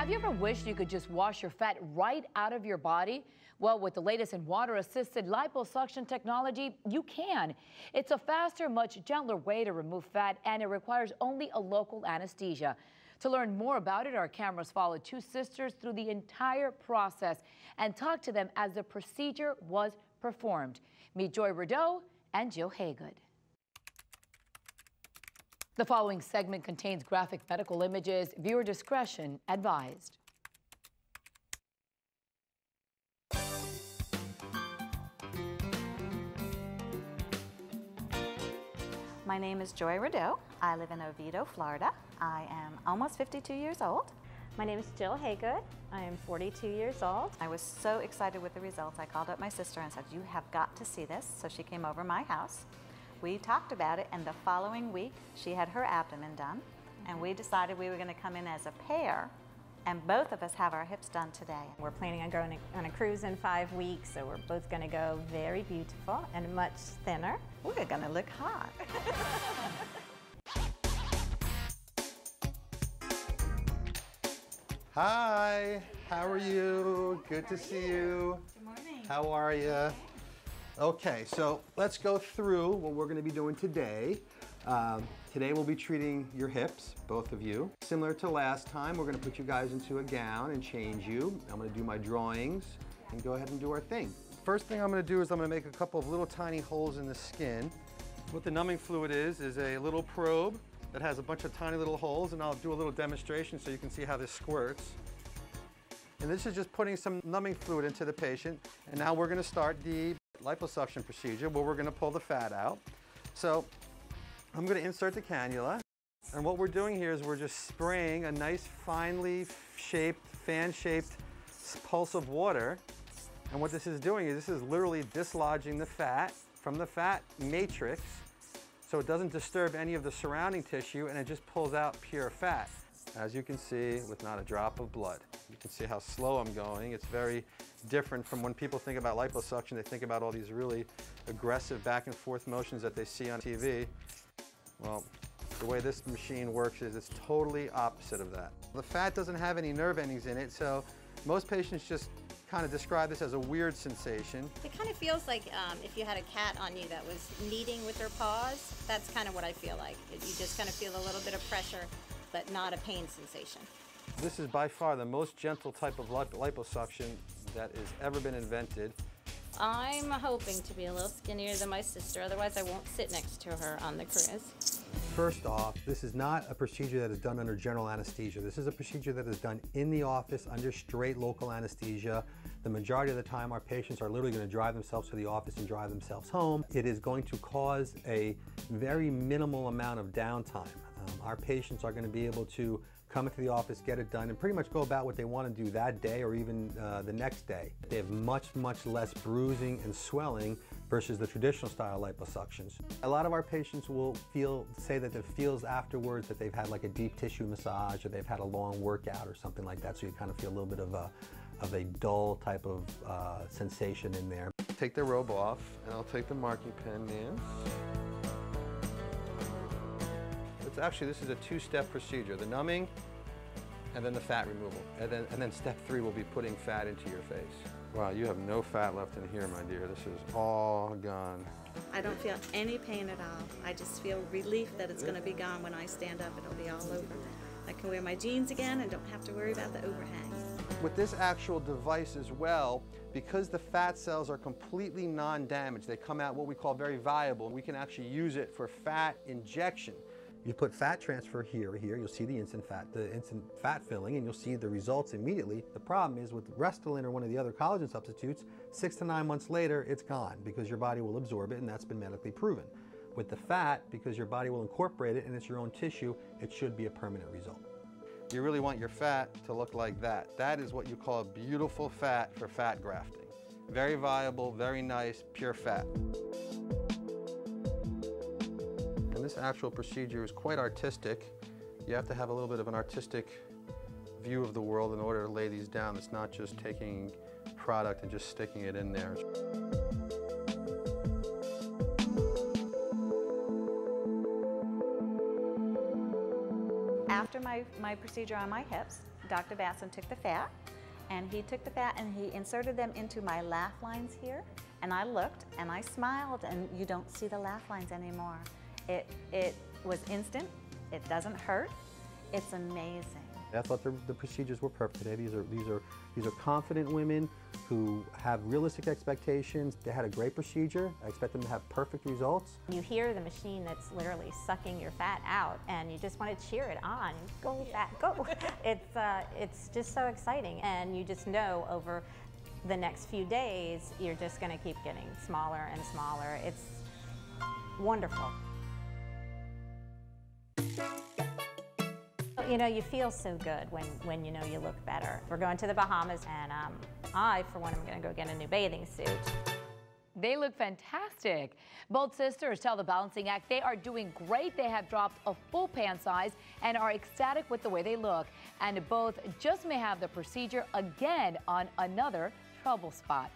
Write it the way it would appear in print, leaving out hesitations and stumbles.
Have you ever wished you could just wash your fat right out of your body? Well, with the latest in water-assisted liposuction technology, you can. It's a faster, much gentler way to remove fat, and it requires only a local anesthesia. To learn more about it, our cameras followed two sisters through the entire process and talked to them as the procedure was performed. Meet Joy Rideau and Jill Haygood. The following segment contains graphic medical images. Viewer discretion advised. My name is Joy Rideau. I live in Oviedo, Florida. I am almost 52 years old. My name is Jill Haygood. I am 42 years old. I was so excited with the results. I called up my sister and said, "You have got to see this." So she came over my house. We talked about it, and the following week she had her abdomen done, and we decided we were going to come in as a pair, and both of us have our hips done today. We're planning on going on a cruise in 5 weeks, so we're both going to go very beautiful and much thinner. We're going to look hot. Hi, how are you? Good to see you. Good morning. How are you? Okay, so let's go through what we're going to be doing today. Today we'll be treating your hips, both of you. Similar to last time, we're going to put you guys into a gown and change you. I'm going to do my drawings and go ahead and do our thing. First thing I'm going to do is I'm going to make a couple of little tiny holes in the skin. What the numbing fluid is a little probe that has a bunch of tiny little holes, and I'll do a little demonstration so you can see how this squirts. And this is just putting some numbing fluid into the patient, and now we're going to start the liposuction procedure where we're going to pull the fat out. So I'm going to insert the cannula, and what we're doing here is we're just spraying a nice finely shaped, fan-shaped pulse of water. And what this is doing is this is literally dislodging the fat from the fat matrix so it doesn't disturb any of the surrounding tissue, and it just pulls out pure fat. As you can see, with not a drop of blood. You can see how slow I'm going. It's very different from when people think about liposuction. They think about all these really aggressive back and forth motions that they see on TV. Well, the way this machine works is it's totally opposite of that. The fat doesn't have any nerve endings in it, so most patients just kind of describe this as a weird sensation. It kind of feels like if you had a cat on you that was kneading with their paws. That's kind of what I feel like. You just kind of feel a little bit of pressure, but not a pain sensation. This is by far the most gentle type of liposuction that has ever been invented. I'm hoping to be a little skinnier than my sister, otherwise I won't sit next to her on the cruise. First off, this is not a procedure that is done under general anesthesia. This is a procedure that is done in the office under straight local anesthesia. The majority of the time, our patients are literally going to drive themselves to the office and drive themselves home. It is going to cause a very minimal amount of downtime. Our patients are going to be able to come into the office, get it done, and pretty much go about what they want to do that day or even the next day. They have much less bruising and swelling versus the traditional style liposuctions. A lot of our patients will say that it feels afterwards that they've had like a deep tissue massage or they've had a long workout or something like that, so you kind of feel a little bit of a dull type of sensation in there. Take the robe off, and I'll take the marking pen in. This is a two-step procedure, the numbing and then the fat removal. And then step 3 will be putting fat into your face. Wow, you have no fat left in here, my dear. This is all gone. I don't feel any pain at all. I just feel relief that it's going to be gone when I stand up. It'll be all over. I can wear my jeans again and don't have to worry about the overhang. With this actual device as well, because the fat cells are completely non-damaged, they come out what we call very viable. We can actually use it for fat injection. You put fat transfer here, you'll see the instant fat filling, and you'll see the results immediately. The problem is with Restylane or one of the other collagen substitutes, 6 to 9 months later, it's gone because your body will absorb it, and that's been medically proven. With the fat, because your body will incorporate it and it's your own tissue, it should be a permanent result. You really want your fat to look like that. That is what you call a beautiful fat for fat grafting. Very viable, very nice, pure fat. And this actual procedure is quite artistic. You have to have a little bit of an artistic view of the world in order to lay these down. It's not just taking product and just sticking it in there. After my procedure on my hips, Dr. Basson took the fat, and he took the fat and he inserted them into my laugh lines here. And I looked and I smiled, and you don't see the laugh lines anymore. It was instant. It doesn't hurt. It's amazing. I thought the procedures were perfect. These are confident women who have realistic expectations. They had a great procedure. I expect them to have perfect results. You hear the machine that's literally sucking your fat out, and you just want to cheer it on. Go, fat, go. It's just so exciting, and you just know over the next few days, you're just going to keep getting smaller and smaller. It's wonderful. You know, you feel so good when you know you look better. We're going to the Bahamas, and I, for one, am going to go get a new bathing suit. They look fantastic. Both sisters tell the Balancing Act they are doing great. They have dropped a full pant size and are ecstatic with the way they look. And both just may have the procedure again on another trouble spot.